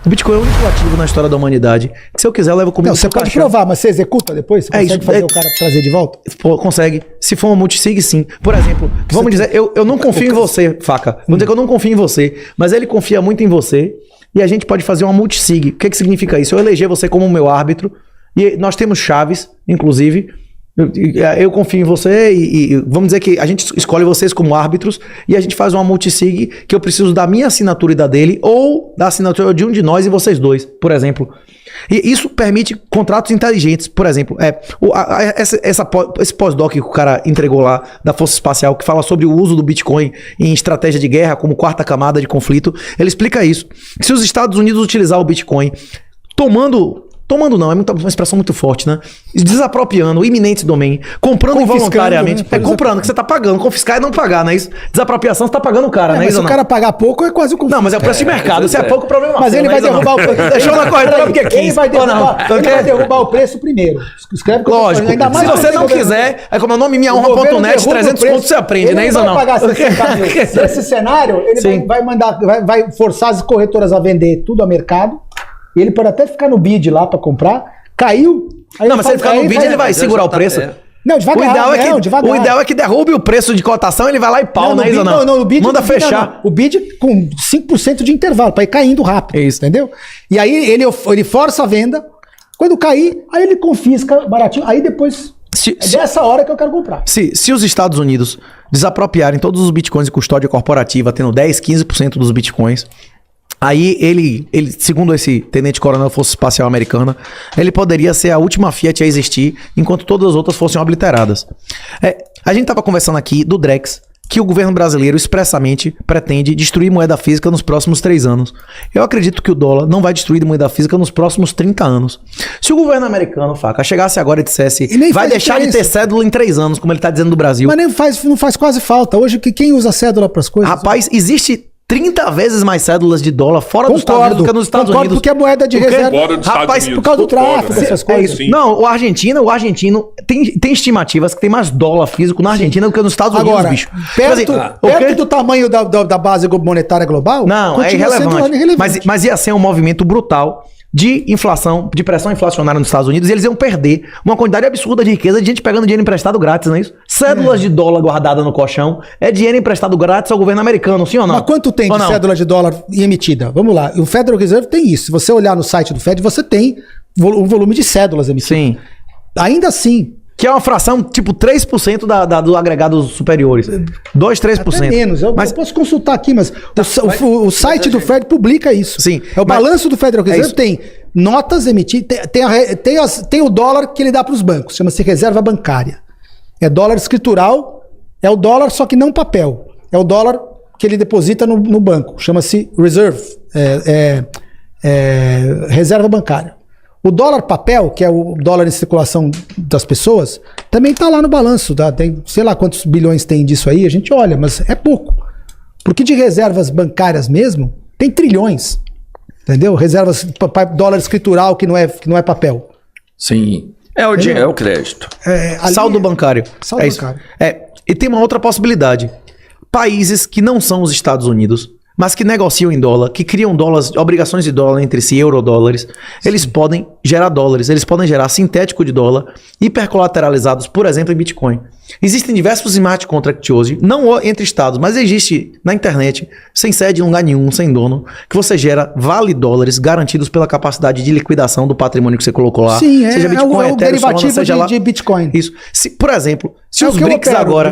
O Bitcoin é o único ativo na história da humanidade. Se eu quiser, eu levo comigo. Não, você pode provar, mas você executa depois? Você consegue fazer o cara trazer de volta? Consegue. Se for uma multisig, sim. Por exemplo, vamos dizer, eu não confio em você, Faca. Vamos dizer que eu não confio em você, mas ele confia muito em você e a gente pode fazer uma multisig. O que significa isso? Eu eleger você como meu árbitro e nós temos chaves, inclusive. Eu confio em você e vamos dizer que a gente escolhe vocês como árbitros e a gente faz uma multisig que eu preciso da minha assinatura e da dele ou da assinatura de um de nós e vocês dois, por exemplo. E isso permite contratos inteligentes. Por exemplo, esse pós-doc que o cara entregou lá da Força Espacial, que fala sobre o uso do Bitcoin em estratégia de guerra como quarta camada de conflito, ele explica isso. Se os Estados Unidos utilizar o Bitcoin tomando não, é uma expressão muito forte, né? Desapropriando o iminente domain, comprando involuntariamente. Né? Comprando, que você tá pagando. Confiscar é não pagar, não é isso? Desapropriação, você tá pagando o cara, não é isso? Se o cara pagar pouco, é quase o confisco. Não, mas é o preço de mercado. Se é pouco, o problema é mas ele vai derrubar o preço. Deixa eu na corretora porque é 15. Ele vai derrubar o preço primeiro. Escreve com lógico. Ainda mais se você não quiser, é como é o nome minhahonra.net, 300 pontos você aprende, não é isso ou não? Ele vai pagar 60 mil. Nesse cenário, ele vai forçar as corretoras a vender tudo a mercado. Ele pode até ficar no bid lá pra comprar. Caiu. Não, mas se ele ficar no bid, ele vai segurar o preço. Não, devagar. O ideal é que derrube o preço de cotação, ele vai lá e pau, não é isso não? No bid, manda fechar. O bid com 5% de intervalo, pra ir caindo rápido. É isso. Entendeu? E aí ele força a venda. Quando cair, aí ele confisca baratinho. Aí depois... dessa hora que eu quero comprar. Se os Estados Unidos desapropriarem todos os bitcoins de custódia corporativa, tendo 10, 15% dos bitcoins... Aí ele, segundo esse tenente-coronel da Força Espacial Americana, ele poderia ser a última Fiat a existir, enquanto todas as outras fossem obliteradas. A gente estava conversando aqui do Drex, que o governo brasileiro expressamente pretende destruir moeda física nos próximos 3 anos. Eu acredito que o dólar não vai destruir moeda física nos próximos 30 anos. Se o governo americano, Faca, chegasse agora e dissesse vai deixar de ter cédula em 3 anos, como ele está dizendo do Brasil. Mas não faz quase falta. Hoje, quem usa cédula para as coisas? Rapaz, existe 30 vezes mais cédulas de dólar fora dos Estados Unidos do que nos Estados Unidos. Porque a moeda de reserva... Rapaz, por causa do tráfico, dessas coisas. Isso. Não, o argentino tem estimativas que tem mais dólar físico na Argentina do que nos Estados Unidos, agora, bicho. Perto do tamanho da base monetária global... Não, é irrelevante. Mas ia ser um movimento brutal de inflação, de pressão inflacionária nos Estados Unidos, e eles iam perder uma quantidade absurda de riqueza de gente pegando dinheiro emprestado grátis, não é isso? Cédulas de dólar guardada no colchão é dinheiro emprestado grátis ao governo americano, sim ou não? Mas quanto tem de cédula de dólar emitida? Vamos lá, o Federal Reserve tem isso. Se você olhar no site do Fed, você tem um volume de cédulas emitidas. Sim. Ainda assim... Que é uma fração tipo 3% do agregado superiores. 2, 3%. Até menos. Eu posso consultar aqui, mas o site do Fed publica isso. Sim. É o balanço do Federal Reserve, tem notas emitidas, tem o dólar que ele dá para os bancos, chama-se reserva bancária. É dólar escritural, é o dólar só que não papel. É o dólar que ele deposita no banco, chama-se reserve, reserva bancária. O dólar papel, que é o dólar em circulação das pessoas, também está lá no balanço. Tá? Tem, sei lá quantos bilhões tem disso aí, a gente olha, mas é pouco. Porque de reservas bancárias mesmo, tem trilhões. Entendeu? Reservas, dólar escritural que não é papel. Sim. É o dinheiro, é o crédito. Saldo bancário. Saldo bancário. E tem uma outra possibilidade. Países que não são os Estados Unidos, mas que negociam em dólar, que criam dólares, obrigações de dólar entre si, eurodólares, eles podem gerar dólares, eles podem gerar sintético de dólar, hipercolateralizados, por exemplo, em Bitcoin. Existem diversos smart contracts hoje, não entre estados, mas existe na internet, sem sede em lugar nenhum, sem dono, que você gera vale dólares garantidos pela capacidade de liquidação do patrimônio que você colocou lá. Sim, seja Bitcoin, o derivativo de Bitcoin. Isso. Por exemplo, se os BRICS agora,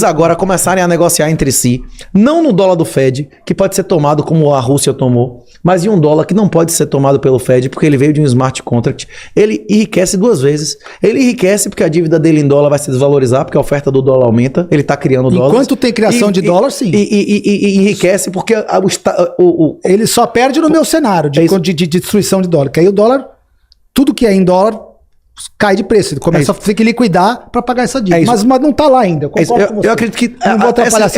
agora começarem a negociar entre si, não no dólar do Fed, que pode ser tomado como a Rússia tomou, mas em um dólar que não pode ser tomado pelo Fed, porque ele veio de um smart contract, ele enriquece 2 vezes. Ele enriquece porque a dívida dele em dólar vai se desvalorizar, porque a oferta do dólar aumenta, ele está criando dólares. Enquanto tem criação de dólar, sim. E enriquece porque ele só perde no meu cenário de destruição de dólar, que aí o dólar, tudo que é em dólar, cai de preço. Ele começa a ter que liquidar para pagar essa dívida. Mas não está lá ainda. Eu acredito que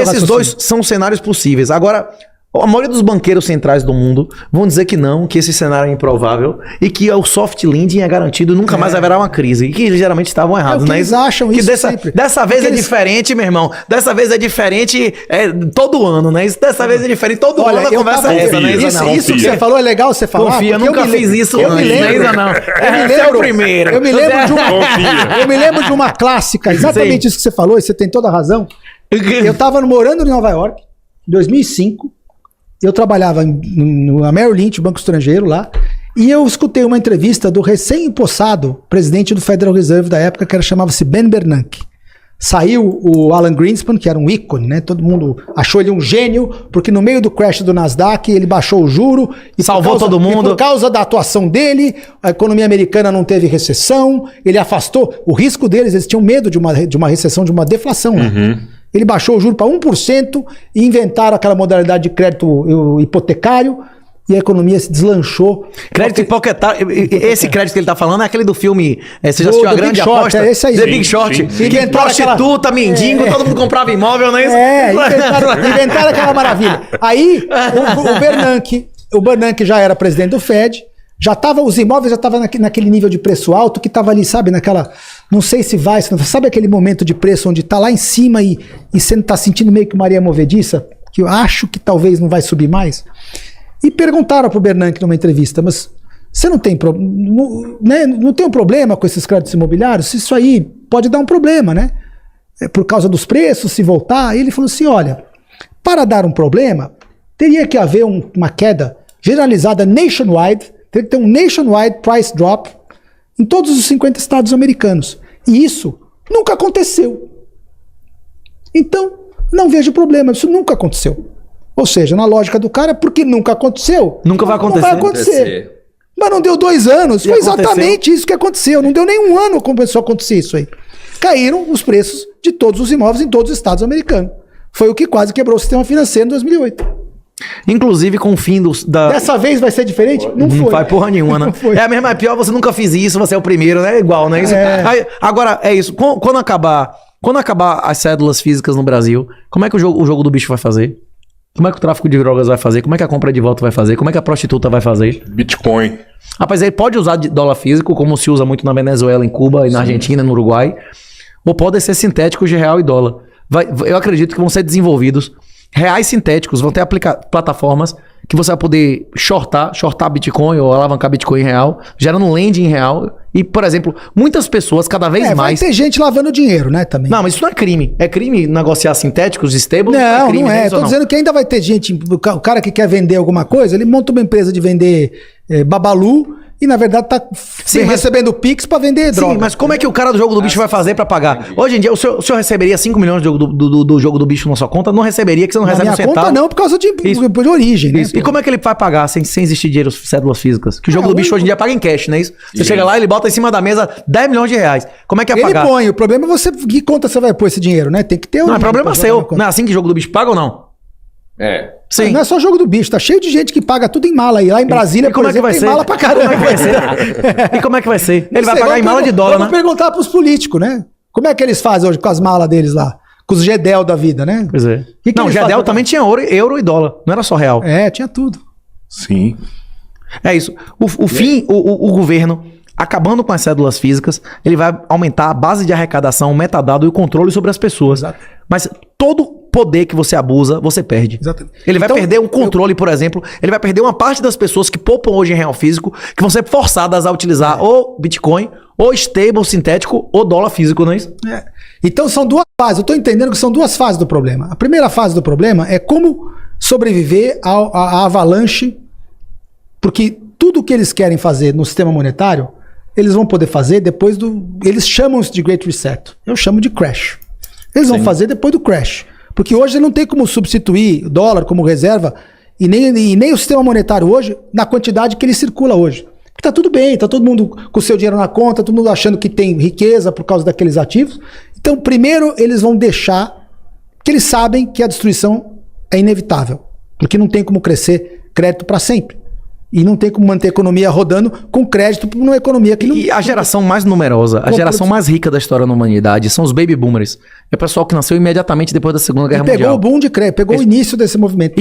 esses dois são cenários possíveis. Agora, A maioria dos banqueiros centrais do mundo vão dizer que não, que esse cenário é improvável e que o soft landing é garantido, nunca mais haverá uma crise. E que eles geralmente estavam errados, né? Eles acham que isso sempre. Dessa vez é diferente, meu irmão. Dessa vez é diferente todo ano, né? Dessa vez é diferente todo ano. A conversa é essa, né? Isso que você falou é legal você falar. Confia, eu nunca fiz isso antes, né? Não. Esse é o primeiro. Eu me lembro de uma clássica, exatamente isso que você falou, e você tem toda a razão. Eu estava morando em Nova York, em 2005. Eu trabalhava no Merrill Lynch, Banco Estrangeiro lá, e eu escutei uma entrevista do recém-empossado presidente do Federal Reserve da época, que chamava-se Ben Bernanke. Saiu o Alan Greenspan, que era um ícone, né? Todo mundo achou ele um gênio, porque no meio do crash do Nasdaq ele baixou o juro. E salvou todo mundo. E por causa da atuação dele, a economia americana não teve recessão, ele afastou o risco deles, eles tinham medo de uma recessão, de uma deflação. Né? Ele baixou o juro para 1% e inventaram aquela modalidade de crédito hipotecário e a economia se deslanchou. Crédito hipotecário, esse crédito que ele tá falando é aquele do filme, você já assistiu A Grande Aposta? É esse aí. The Big Short. Que prostituta, mendigo, todo mundo comprava imóvel, não é isso? Inventaram aquela maravilha. Aí o Bernanke já era presidente do Fed, os imóveis já estavam naquele nível de preço alto que estava ali, sabe, não sei se vai, sabe aquele momento de preço onde está lá em cima e você está sentindo meio que Maria Movediça, que eu acho que talvez não vai subir mais? E perguntaram para o Bernanke numa entrevista, mas você não tem um problema com esses créditos imobiliários? Isso aí pode dar um problema, né? Por causa dos preços, se voltar. E ele falou assim, olha, para dar um problema, teria que haver uma queda generalizada nationwide, teria que ter um nationwide price drop em todos os 50 estados americanos. E isso nunca aconteceu. Então, não vejo problema, isso nunca aconteceu. Ou seja, na lógica do cara, porque nunca aconteceu. Nunca vai acontecer. Não vai acontecer. Mas não deu 2 anos, foi exatamente isso que aconteceu. Não deu nem 1 ano que começou a acontecer isso aí. Caíram os preços de todos os imóveis em todos os estados americanos. Foi o que quase quebrou o sistema financeiro em 2008. Inclusive com o fim Dessa vez vai ser diferente? Não foi. Não vai porra nenhuma, né? É a mesma, é pior, você nunca fez isso, você é o primeiro, né? É igual, né? Isso. Aí, agora, é isso. Quando acabar as cédulas físicas no Brasil, como é que o jogo do bicho vai fazer? Como é que o tráfico de drogas vai fazer? Como é que a compra de voto vai fazer? Como é que a prostituta vai fazer? Bitcoin. Rapaz, ele pode usar dólar físico, como se usa muito na Venezuela, em Cuba, e na Argentina, no Uruguai. Ou pode ser sintéticos de real e dólar. Eu acredito que vão ser desenvolvidos reais sintéticos, vão ter plataformas que você vai poder shortar Bitcoin ou alavancar Bitcoin em real, gerando um lending em real. E, por exemplo, muitas pessoas cada vez mais... Vai ter gente lavando dinheiro, né, também. Não, mas isso não é crime. É crime negociar sintéticos, stables? Não, crime, não é. Tô dizendo que ainda vai ter gente... O cara que quer vender alguma coisa, ele monta uma empresa de vender Babalu e, na verdade, tá recebendo Pix pra vender droga. Sim, mas como é que o cara do jogo do bicho vai fazer pra pagar? Hoje em dia, o senhor receberia 5 milhões do jogo do bicho na sua conta? Não receberia, que você não recebe um centavo. Conta não, por causa de origem, né? E como é que ele vai pagar sem existir dinheiro, cédulas físicas? Que o jogo do bicho hoje em dia paga em cash, não é isso? Você chega lá, ele bota em cima da mesa 10 milhões de reais. Como é que é pagar? Ele põe, o problema é você, que conta você vai pôr esse dinheiro, né? Tem que ter... Não, é problema seu. Não é assim que o jogo do bicho paga ou não? É. Sim. Não é só jogo do bicho, tá cheio de gente que paga tudo em mala aí. Lá em Brasília, por exemplo, tem mala pra caramba. Como é que vai ser? E como é que vai ser? Ele vai pagar em mala de dólar, né? Vamos perguntar pros políticos, né? Como é que eles fazem hoje com as malas deles lá? Com os GEDEL da vida, né? Pois é. Não, GEDEL também tinha euro e dólar. Não era só real. É, tinha tudo. Sim. É isso. O governo, acabando com as cédulas físicas, ele vai aumentar a base de arrecadação, o metadado e o controle sobre as pessoas. Exato. Mas todo poder que você abusa, você perde. Exatamente. Ele vai perder um controle, por exemplo. Ele vai perder uma parte das pessoas que poupam hoje em real físico, que vão ser forçadas a utilizar ou Bitcoin, ou stable sintético, ou dólar físico, não é isso? É. Então são 2 fases. Eu tô entendendo que são 2 fases do problema. A primeira fase do problema é como sobreviver à avalanche, porque tudo que eles querem fazer no sistema monetário, eles vão poder fazer depois eles chamam isso de Great Reset. Eu chamo de crash. Eles vão fazer depois do crash. Porque hoje não tem como substituir o dólar como reserva e nem o sistema monetário hoje na quantidade que ele circula hoje. Porque tá tudo bem, tá todo mundo com o seu dinheiro na conta, todo mundo achando que tem riqueza por causa daqueles ativos. Então, primeiro, eles vão deixar que eles sabem que a destruição é inevitável. Porque não tem como crescer crédito para sempre. E não tem como manter a economia rodando com crédito numa economia que não... E a geração mais numerosa, a geração mais rica da história da humanidade são os baby boomers. É o pessoal que nasceu imediatamente depois da Segunda Guerra pegou Mundial. o boom de crédito, pegou o início desse movimento.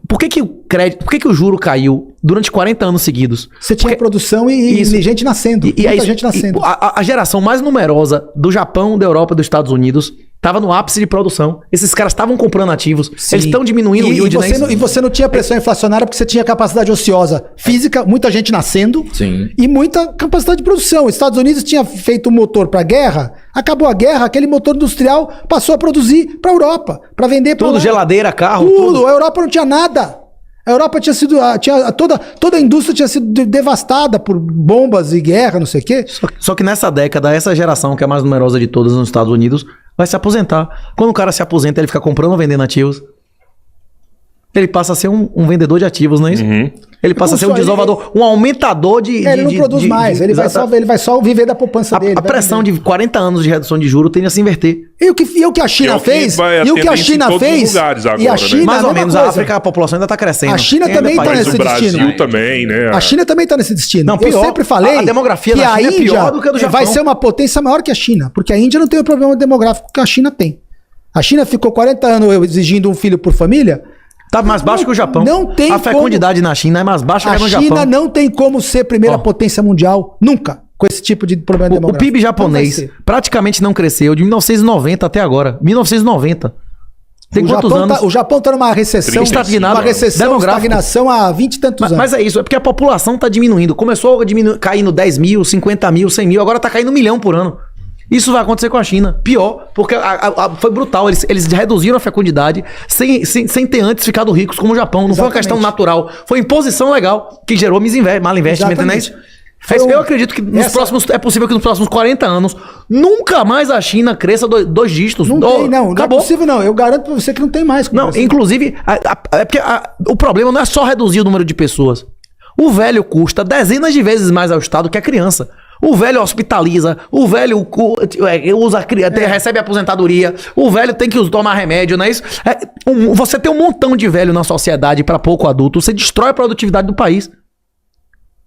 Por que o crédito, por que o juro caiu durante 40 anos seguidos? Você tinha Porque- produção e gente nascendo. E é muita isso. gente nascendo. A geração mais numerosa do Japão, da Europa e dos Estados Unidos estava no ápice de produção. Esses caras estavam comprando ativos. Sim. Eles estão diminuindo o yield, né? E você não tinha pressão inflacionária porque você tinha capacidade ociosa física, muita gente nascendo Sim. e muita capacidade de produção. Os Estados Unidos tinha feito um motor para a guerra, acabou a guerra, aquele motor industrial passou a produzir para a Europa, para vender para Tudo, geladeira, carro, tudo. A Europa não tinha nada. A Europa tinha sido. Toda a indústria tinha sido devastada por bombas e guerra, não sei o quê. Só que nessa década, essa geração, que é a mais numerosa de todas nos Estados Unidos, vai se aposentar. Quando o cara se aposenta, ele fica comprando ou vendendo ativos. Ele passa a ser um vendedor de ativos, não é isso? Uhum. Ele passa a ser um desovador, um aumentador de... Ele não produz mais, ele vai só viver da poupança dele. A pressão de 40 anos de redução de juros tende a se inverter. E o que a China fez? E o que a China fez? E a China, Mais ou a mesma menos, a coisa. África, a população ainda está crescendo. A China Ainda também é tá país. Mas nesse o Brasil destino. também, né? A China também está nesse destino. Não, pior. Eu sempre falei A demografia que da a China é Índia pior do que a do Japão. vai ser uma potência maior que a China, porque a Índia não tem o problema demográfico que a China tem. A China ficou 40 anos exigindo um filho por família. Tá mais baixo que o Japão. Não tem A fecundidade na China é mais baixa A que no China Japão. não tem como ser primeira Ó. potência mundial, nunca, com esse tipo de problema O demográfico. PIB japonês Não vai ser. praticamente não cresceu de 1990 até agora. 1990. Tem quantos anos? O Japão tá numa recessão, Estagnado. uma recessão, Demográfico. estagnação há 20 e tantos anos. Mas é isso, é porque a população tá diminuindo. Começou a caindo 10 mil, 50 mil, 100 mil, agora tá caindo 1 milhão por ano. Isso vai acontecer com a China. Pior, porque foi brutal. Eles reduziram a fecundidade sem ter antes ficado ricos como o Japão. Não foi uma Exatamente. questão natural. Foi imposição legal que gerou mal investimento, não é isso? Exatamente. Eu acredito que é possível que nos próximos 40 anos nunca mais a China cresça dois dígitos. Não tem, não. Acabou. Não é possível, não. Eu garanto pra você que não tem mais. Não, inclusive, é porque o problema não é só reduzir o número de pessoas. O velho custa dezenas de vezes mais ao Estado que a criança. O velho hospitaliza, o velho recebe aposentadoria, o velho tem que tomar remédio, não é isso? Você tem um montão de velho na sociedade para pouco adulto, você destrói a produtividade do país.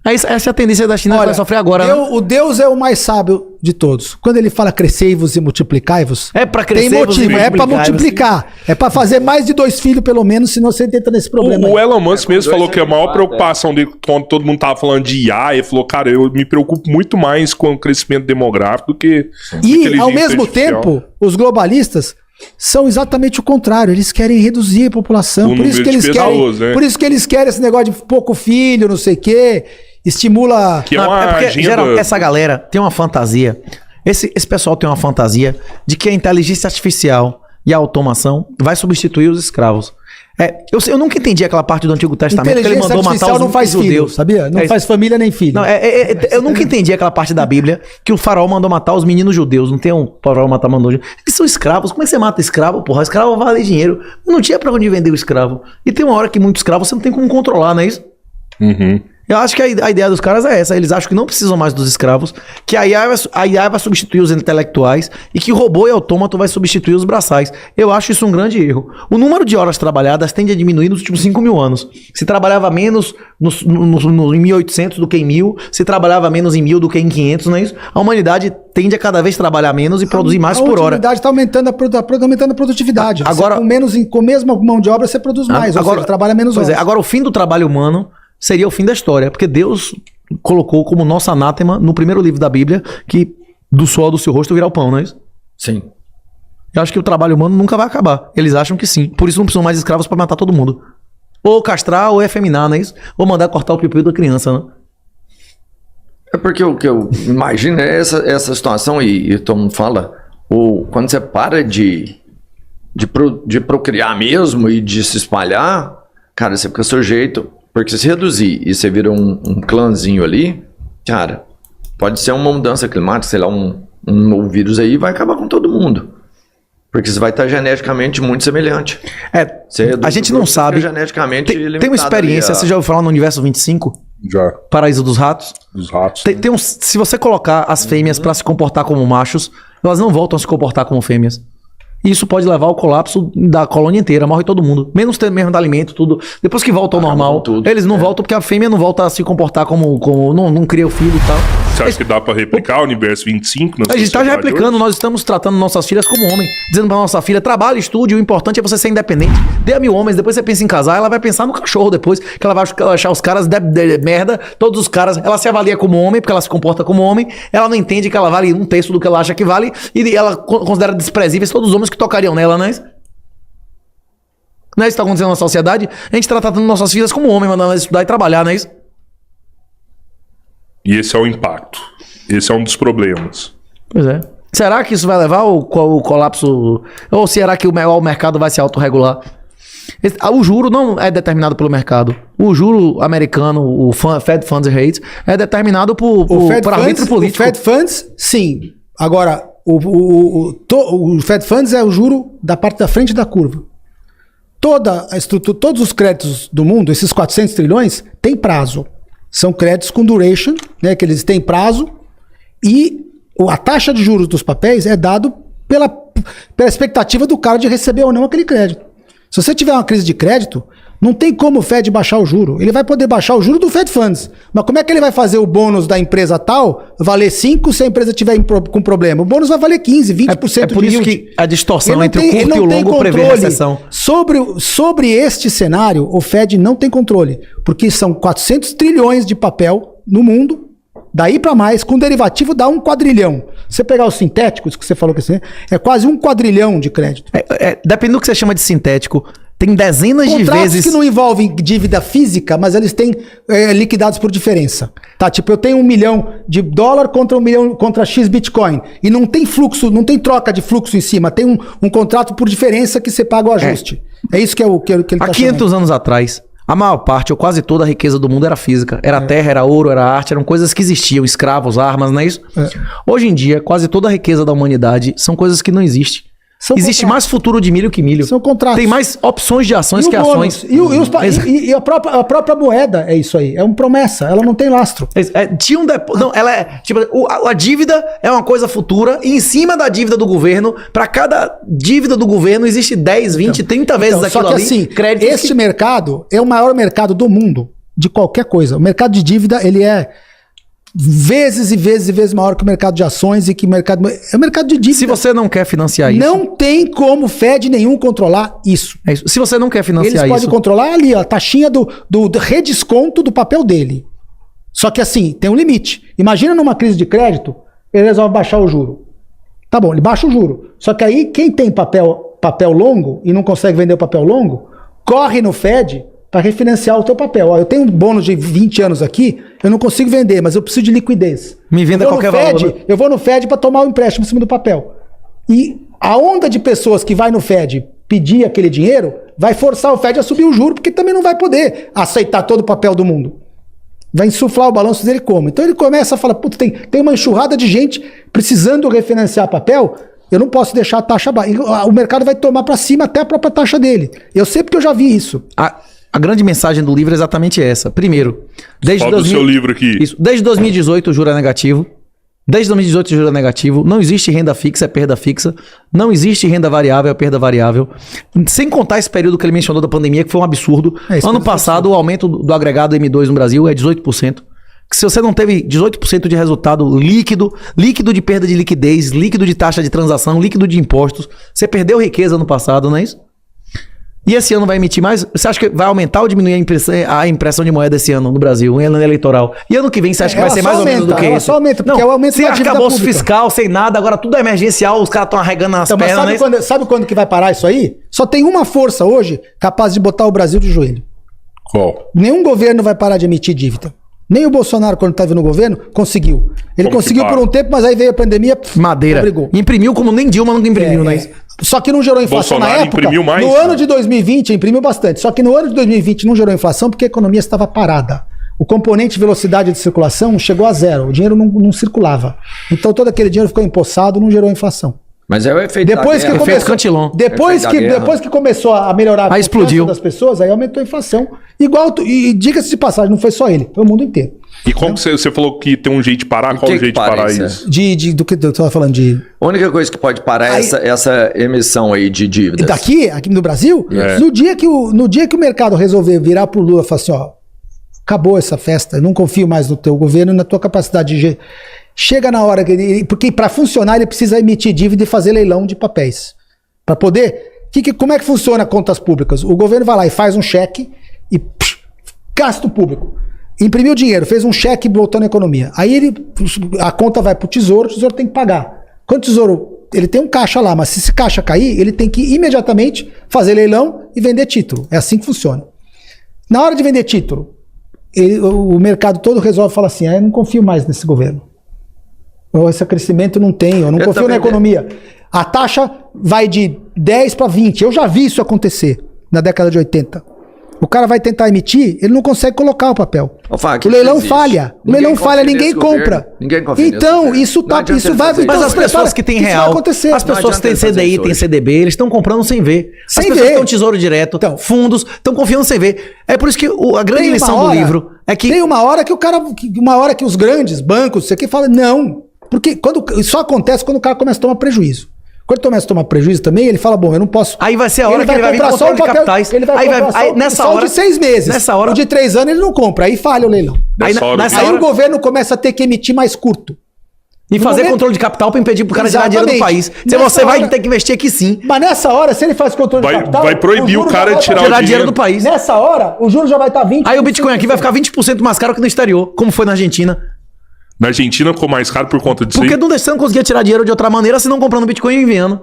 Essa é a tendência da China que vai sofrer agora. Né? O Deus é o mais sábio de todos. Quando ele fala crescei-vos e multiplicai-vos, É pra tem crescer, motivo, é pra multiplicar. É pra fazer mais de 2 filhos, pelo menos, senão você entra nesse problema. O aí. Elon Musk mesmo falou que a maior preocupação dele, quando todo mundo tava falando de IA, ele falou, cara, eu me preocupo muito mais com o crescimento demográfico do que E, inteligência ao mesmo artificial. tempo, os globalistas são exatamente o contrário. Eles querem reduzir a população. O Por isso, número que de eles querem, pessoas, né? por isso que eles querem esse negócio de pouco filho, não sei o quê. Estimula... Que é Não, uma é porque, agenda... geral, essa galera tem uma fantasia. Esse pessoal tem uma fantasia de que a inteligência artificial e a automação vai substituir os escravos. Eu nunca entendi aquela parte do Antigo Testamento que ele Inteligência mandou matar artificial os não faz filho, judeus. sabia? Não faz família nem filho. Não, eu nunca entendi aquela parte da Bíblia que o faraó mandou matar os meninos judeus. Não tem um faraó matar mandou. Eles são escravos. Como é que você mata escravo? Porra, escravo vale dinheiro. Não tinha pra onde vender o escravo. E tem uma hora que muito escravo você não tem como controlar, não é isso? Uhum. Eu acho que a ideia dos caras é essa. Eles acham que não precisam mais dos escravos, que a IA vai substituir os intelectuais e que robô e autômato vai substituir os braçais. Eu acho isso um grande erro. O número de horas trabalhadas tende a diminuir nos últimos 5 mil anos. Se trabalhava menos em 1800 do que em 1000, se trabalhava menos em 1000 do que em 500, não é isso? A humanidade tende a cada vez trabalhar menos e produzir mais por hora. A humanidade está aumentando a produtividade. Agora- Com a mesma mão de obra, você produz mais. Ou seja, trabalha menos Pois horas. agora o fim do trabalho humano seria o fim da história, porque Deus colocou como nosso anátema no primeiro livro da Bíblia que do suor do seu rosto virá o pão, não é isso? Sim. Eu acho que o trabalho humano nunca vai acabar. Eles acham que sim. Por isso não precisam mais de escravos para matar todo mundo. Ou castrar ou efeminar, não é isso? Ou mandar cortar o piu da criança, né? É porque o que eu imagino é essa situação, e todo mundo fala, quando você para de procriar mesmo e de se espalhar, cara, você fica sujeito, porque se reduzir e você vira um clãzinho ali, cara, pode ser uma mudança climática, sei lá, um novo vírus aí, vai acabar com todo mundo. Porque você vai estar geneticamente muito semelhante. A gente não sabe. Geneticamente Tem uma experiência, você já ouviu falar no Universo 25? Já, Paraíso dos Ratos? os ratos. Se você colocar as fêmeas para se comportar como machos, elas não voltam a se comportar como fêmeas. E isso pode levar ao colapso da colônia inteira, morre todo mundo. Menos ter mesmo de alimento, tudo. Depois que volta ao normal, eles não voltam porque a fêmea não volta a se comportar como não cria o filho e tal. Você acha que dá pra replicar o universo 25? A gente tá já replicando, nós estamos tratando nossas filhas como homem. Dizendo pra nossa filha, trabalhe, estude, o importante é você ser independente. Dê a 1000 homens, depois você pensa em casar, ela vai pensar no cachorro depois, que ela vai achar os caras de merda, todos os caras, ela se avalia como homem, porque ela se comporta como homem, ela não entende que ela vale 1/3 do que ela acha que vale, e ela considera desprezíveis todos os homens que tocariam nela, né? Não é isso que tá acontecendo na sociedade? A gente tá tratando nossas filhas como homem, mandando elas estudar e trabalhar, não é isso? E esse é o impacto. Esse é um dos problemas. Pois é. Será que isso vai levar ao colapso? Ou será que o mercado vai se autorregular? O juro não é determinado pelo mercado. O juro americano, o Fed Funds Rate, é determinado por arbítrio político. O Fed Funds, sim. Agora, o Fed Funds é o juro da parte da frente da curva. Toda a estrutura, todos os créditos do mundo, esses 400 trilhões, tem prazo. São créditos com duration, né, que eles têm prazo, e a taxa de juros dos papéis é dado pela expectativa do cara de receber ou não aquele crédito. Se você tiver uma crise de crédito, não tem como o Fed baixar o juro. Ele vai poder baixar o juro do Fed Funds. Mas como é que ele vai fazer o bônus da empresa tal valer 5 se a empresa tiver com problema? O bônus vai valer 15, 20% É por isso que a distorção entre o curto e o longo prevê recessão. Sobre este cenário, o Fed não tem controle. Porque são 400 trilhões de papel no mundo. Daí para mais, com derivativo dá 1 quadrilhão. Você pegar os sintéticos, que você falou que assim, é quase 1 quadrilhão de crédito. Dependendo do que você chama de sintético, tem dezenas de vezes... que não envolvem dívida física, mas eles têm liquidados por diferença. Tá, tipo, eu tenho $1 milhão contra $1 milhão contra X Bitcoin. E não tem fluxo, não tem troca de fluxo em cima. Tem um contrato por diferença que você paga o ajuste. É isso que é o que ele tá chamando. Há 500 anos atrás, a maior parte, ou quase toda a riqueza do mundo era física. Era terra, era ouro, era arte, eram coisas que existiam, escravos, armas, não é isso? Hoje em dia, quase toda a riqueza da humanidade são coisas que não existem. Existe mais futuro de milho que milho. São contratos. Tem mais opções de ações que ações. E a própria moeda é isso aí. É uma promessa. Ela não tem lastro. Não, ela é... Tipo, a dívida é uma coisa futura e em cima da dívida do governo, para cada dívida do governo existe 10, 20, 30 vezes aquilo só que ali. Assim, este mercado é o maior mercado do mundo de qualquer coisa. O mercado de dívida, ele é vezes e vezes e vezes maior que o mercado de ações e que o mercado... É o mercado de dívida. Se você não quer financiar isso... Não tem como Fed nenhum controlar isso. É isso. Se você não quer financiar isso... Eles podem controlar ali, ó, a taxinha do redesconto do papel dele. Só que assim, tem um limite. Imagina numa crise de crédito, ele resolve baixar o juro. Tá bom, ele baixa o juro. Só que aí, quem tem papel longo e não consegue vender o papel longo, corre no Fed... para refinanciar o teu papel. Ó, eu tenho um bônus de 20 anos aqui, eu não consigo vender, mas eu preciso de liquidez. Me venda qualquer valor. Né? Eu vou no Fed para tomar o empréstimo em cima do papel. E a onda de pessoas que vai no Fed pedir aquele dinheiro vai forçar o Fed a subir o juro, porque também não vai poder aceitar todo o papel do mundo. Vai insuflar o balanço dele como? Então ele começa a falar, puta, tem uma enxurrada de gente precisando refinanciar papel, eu não posso deixar a taxa baixa. O mercado vai tomar para cima até a própria taxa dele. Eu sei porque eu já vi isso. A grande mensagem do livro é exatamente essa. Primeiro, desde o seu livro aqui. Isso, desde 2018 o juro é negativo. Desde 2018 o juro é negativo. Não existe renda fixa, é perda fixa. Não existe renda variável, é perda variável. Sem contar esse período que ele mencionou da pandemia, que foi um absurdo. Ano passado, o aumento do agregado M2 no Brasil é 18%. Que se você não teve 18% de resultado líquido de perda de liquidez, líquido de taxa de transação, líquido de impostos, você perdeu riqueza no passado, não é isso? E esse ano vai emitir mais? Você acha que vai aumentar ou diminuir a impressão de moeda esse ano no Brasil, em ano eleitoral? E ano que vem você acha que vai ser mais ou menos do que esse? Só aumenta, porque é o aumento da dívida pública. Sem arcabouço fiscal, sem nada, agora tudo é emergencial, os caras estão arregando nas pernas. Sabe quando que vai parar isso aí? Só tem uma força hoje capaz de botar o Brasil de joelho. Qual? Nenhum governo vai parar de emitir dívida. Nem o Bolsonaro, quando estava no governo, conseguiu. Ele conseguiu por um tempo, mas aí veio a pandemia... Madeira. Obrigou. Imprimiu como nem Dilma nunca imprimiu, né? Só que não gerou inflação Bolsonaro na época. Imprimiu mais, no ano de 2020 imprimiu bastante. Só que no ano de 2020 não gerou inflação porque a economia estava parada. O componente velocidade de circulação chegou a zero. O dinheiro não circulava. Então todo aquele dinheiro ficou empossado, não gerou inflação. Mas é o efeito Depois da que guerra. Efeito começou, Cantilon. depois que começou a melhorar a Aí confiança explodiu. das pessoas, aí aumentou a inflação. Igual, e diga-se de passagem, não foi só ele, foi o mundo inteiro. E como que você falou que tem um jeito de parar? Qual o que jeito de para parar isso, isso? Do que eu tava falando de... A única coisa que pode parar é essa emissão aí de dívidas. Aqui no Brasil, É. no dia que o mercado resolver virar pro Lula e falar assim, ó, acabou essa festa, eu não confio mais no teu governo e na tua capacidade de... Chega na hora que ele... Porque para funcionar ele precisa emitir dívida e fazer leilão de papéis. Para poder... Como é que funciona contas públicas? O governo vai lá e faz um cheque e gasto público. Imprimiu dinheiro, fez um cheque voltando à economia. Aí a conta vai pro tesouro, o tesouro tem que pagar. Quando o tesouro... Ele tem um caixa lá, mas se esse caixa cair, ele tem que imediatamente fazer leilão e vender título. É assim que funciona. Na hora de vender título, o mercado todo resolve falar assim, eu não confio mais nesse governo. Esse crescimento não tem, eu não confio na economia. A taxa vai de 10 para 20. Eu já vi isso acontecer na década de 80. O cara vai tentar emitir, ele não consegue colocar o papel. O leilão falha. O leilão falha, ninguém compra. Ninguém confia então, isso vai... Mas as pessoas que têm real, acontecer. as pessoas que têm CDI, têm CDB, eles estão comprando sem ver. As pessoas que estão Tesouro Direto, fundos, estão confiando sem ver. É por isso que a grande lição do livro é que... Tem uma hora que o cara... Uma hora que os grandes bancos, isso aqui, falam, não. Porque só acontece quando o cara começa a tomar prejuízo. Quando ele começa a tomar prejuízo também, ele fala, bom, eu não posso... Aí vai ser a hora que ele vai vir com controle de capitais. Ele vai comprar nessa só hora, de 6 meses. Nessa hora... O de 3 anos ele não compra, aí falha o leilão. Aí o governo começa a ter que emitir mais curto. E fazer controle de capital para impedir pro cara tirar dinheiro do país. Se você vai ter que investir aqui sim. Mas nessa hora, se ele faz controle de capital... Vai proibir o cara de tirar o dinheiro do país. Nessa hora, o juro já vai estar 20%. Aí o Bitcoin aqui vai ficar 20% mais caro que no exterior, como foi na Argentina. Na Argentina ficou mais caro por conta disso. Porque você não conseguia tirar dinheiro de outra maneira se não comprando Bitcoin e enviando.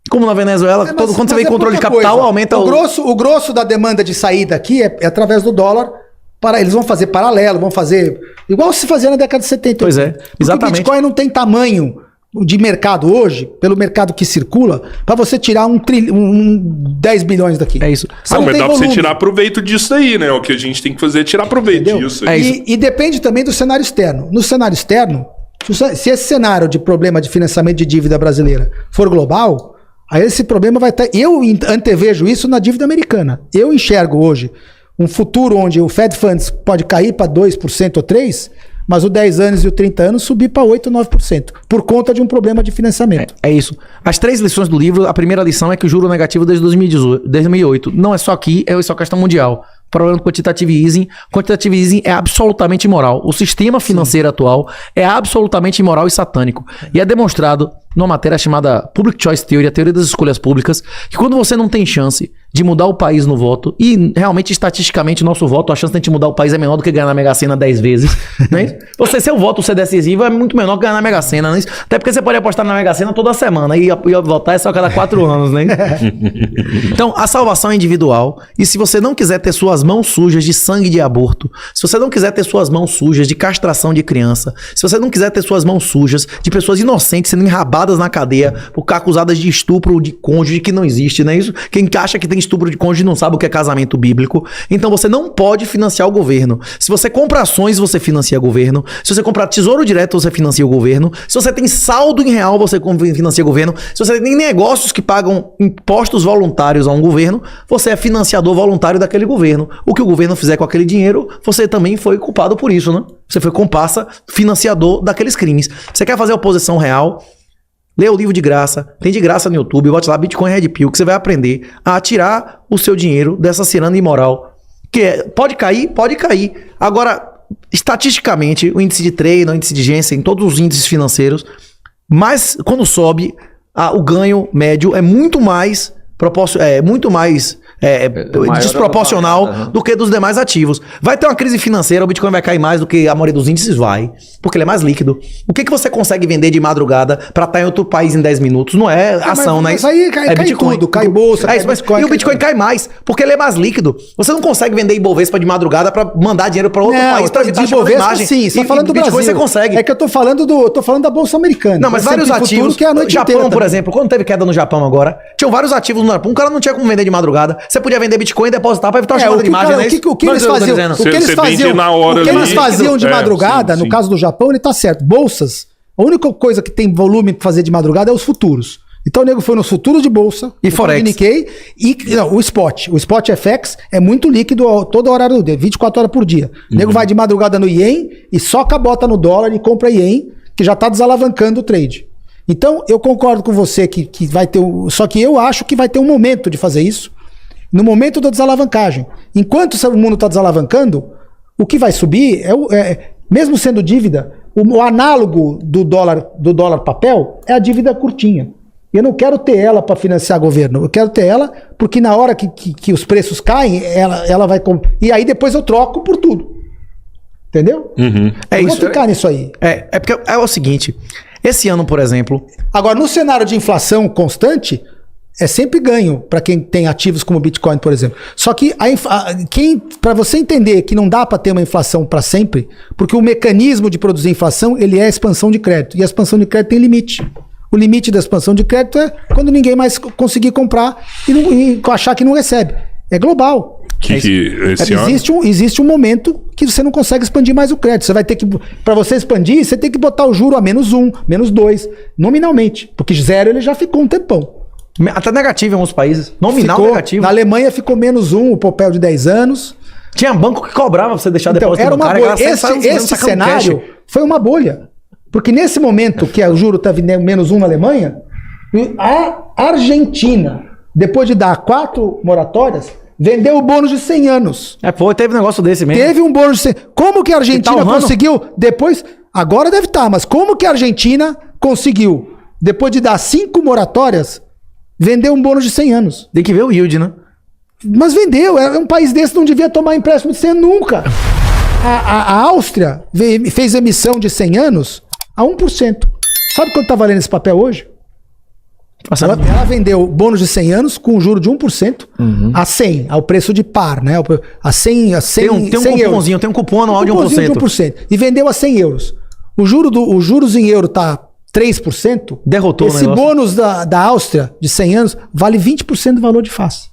Como na Venezuela, quando você vê controle de capital, aumenta o grosso da demanda de saída aqui é através do dólar. Eles vão fazer paralelo, vão fazer... Igual se fazia na década de 70. Pois é, exatamente. O Bitcoin não tem tamanho de mercado hoje, pelo mercado que circula, para você tirar 10 bilhões daqui. É isso. Não, mas dá pra você tirar proveito disso aí, né? O que a gente tem que fazer é tirar proveito disso. É isso. E depende também do cenário externo. No cenário externo, se esse cenário de problema de financiamento de dívida brasileira for global, aí esse problema vai estar... Eu antevejo isso na dívida americana. Eu enxergo hoje um futuro onde o Fed Funds pode cair para 2% ou 3%, mas o 10 anos e o 30 anos subir para 8% ou 9%, por conta de um problema de financiamento. É isso. As 3 lições do livro, a primeira lição é que o juro negativo desde 2008 não é só aqui, é só questão mundial. O problema do quantitative easing é absolutamente imoral. O sistema financeiro atual é absolutamente imoral e satânico. E é demonstrado numa matéria chamada Public Choice Theory, a teoria das escolhas públicas, que quando você não tem chance de mudar o país no voto, e realmente, estatisticamente, nosso voto, a chance de a gente mudar o país é menor do que ganhar na Mega Sena 10 vezes. Não é isso? Seu voto ser decisivo é muito menor que ganhar na Mega Sena. Não é isso? Até porque você pode apostar na Mega Sena toda semana e votar é só a cada 4 anos. Né? Então, a salvação é individual. E se você não quiser ter suas mãos sujas de sangue de aborto, se você não quiser ter suas mãos sujas de castração de criança, se você não quiser ter suas mãos sujas de pessoas inocentes sendo enrabadas na cadeia por acusadas de estupro de cônjuge que não existe, não é isso? Quem acha que tem estupro de cônjuge não sabe o que é casamento bíblico. Então você não pode financiar o governo. Se você compra ações, você financia o governo. Se você comprar tesouro direto, você financia o governo. Se você tem saldo em real, você financia o governo. Se você tem negócios que pagam impostos voluntários a um governo, você é financiador voluntário daquele governo. O que o governo fizer com aquele dinheiro, você também foi culpado por isso, né? Você foi comparsa, financiador daqueles crimes. Você quer fazer oposição real? Lê o livro de graça, tem de graça no YouTube, bote lá Bitcoin Red Pill, que você vai aprender a tirar o seu dinheiro dessa ciranda imoral. Que pode cair? Pode cair. Agora, estatisticamente, o índice de Treino, o índice de Jensen, todos os índices financeiros, mas quando sobe, o ganho médio é muito mais desproporcional do que dos demais ativos. Vai ter uma crise financeira, o Bitcoin vai cair mais do que a maioria dos índices vai, porque ele é mais líquido. O que você consegue vender de madrugada para estar em outro país em 10 minutos? Não é ação, né? Mas aí cai Bitcoin. Tudo, cai bolsa, cai Bitcoin. E o Bitcoin cai mais, porque ele é mais líquido. Você não consegue vender Ibovespa de madrugada para mandar dinheiro para outro país para evitar de Ibovespa, sim, você tá falando do Bitcoin Brasil. Você consegue. É que eu tô falando da bolsa americana. Não, mas vários ativos, que é a noite Japão, por exemplo, quando teve queda no Japão agora, tinham vários ativos no Japão, o cara não tinha como vender de madrugada. Você podia vender Bitcoin e depositar para evitar uma chamada de imagem, né? O que eles faziam? O que eles faziam de madrugada, no caso do Japão, ele tá certo. Bolsas, A única coisa que tem volume para fazer de madrugada é os futuros. Então o nego foi nos futuros de bolsa, E Forex. Nikkei, não, o Spot. O Spot FX é muito líquido todo horário do dia, 24 horas por dia. O nego vai de madrugada no Ien e soca a bota no dólar e compra Ien, que já está desalavancando o trade. Então eu concordo com você que vai ter... Só que eu acho que vai ter um momento de fazer isso, no momento da desalavancagem. Enquanto o mundo está desalavancando, o que vai subir, mesmo sendo dívida, o análogo do dólar papel é a dívida curtinha. Eu não quero ter ela para financiar governo. Eu quero ter ela porque na hora que os preços caem, ela vai... E aí depois eu troco por tudo. Entendeu? É Eu isso. vou ficar nisso aí. É porque é o seguinte. Esse ano, por exemplo... Agora, no cenário de inflação constante, é sempre ganho para quem tem ativos como Bitcoin, por exemplo. Só que para você entender que não dá para ter uma inflação para sempre, porque o mecanismo de produzir inflação, ele é a expansão de crédito. E a expansão de crédito tem limite. O limite da expansão de crédito é quando ninguém mais conseguir comprar e achar que não recebe. É global. Existe um momento que você não consegue expandir mais o crédito. Você vai ter que, para você expandir, você tem que botar o juro a -1, -2, nominalmente. Porque 0 ele já ficou um tempão. Até negativo em alguns países. Nominal negativo. Na Alemanha ficou -1 o papel de 10 anos. Tinha banco que cobrava pra você deixar Então, depósito era no uma cara. bolha. Esse cenário foi uma bolha. Porque nesse momento que o juro está vindo -1 na Alemanha, a Argentina, depois de dar 4 moratórias, vendeu o bônus de 100 anos. Teve um negócio desse mesmo. Teve um bônus de 100. Como que a Argentina honrando? conseguiu depois... Agora deve estar, mas como que a Argentina conseguiu, depois de dar 5 moratórias, vender um bônus de 100 anos? Tem que ver o yield, né? Mas vendeu. Um país desse não devia tomar empréstimo de 100 nunca. A Áustria fez emissão de 100 anos a 1%. Sabe quanto está valendo esse papel hoje? Ela vendeu bônus de 100 anos com juro de 1% a 100, ao preço de par, né? A 100 Tem um 100 cupomzinho, tem um cupom anual de 1%. E vendeu a 100 euros. Os juros em euro tá 3%. Derrotou o Esse negócio. bônus da Áustria de 100 anos vale 20% do valor de face.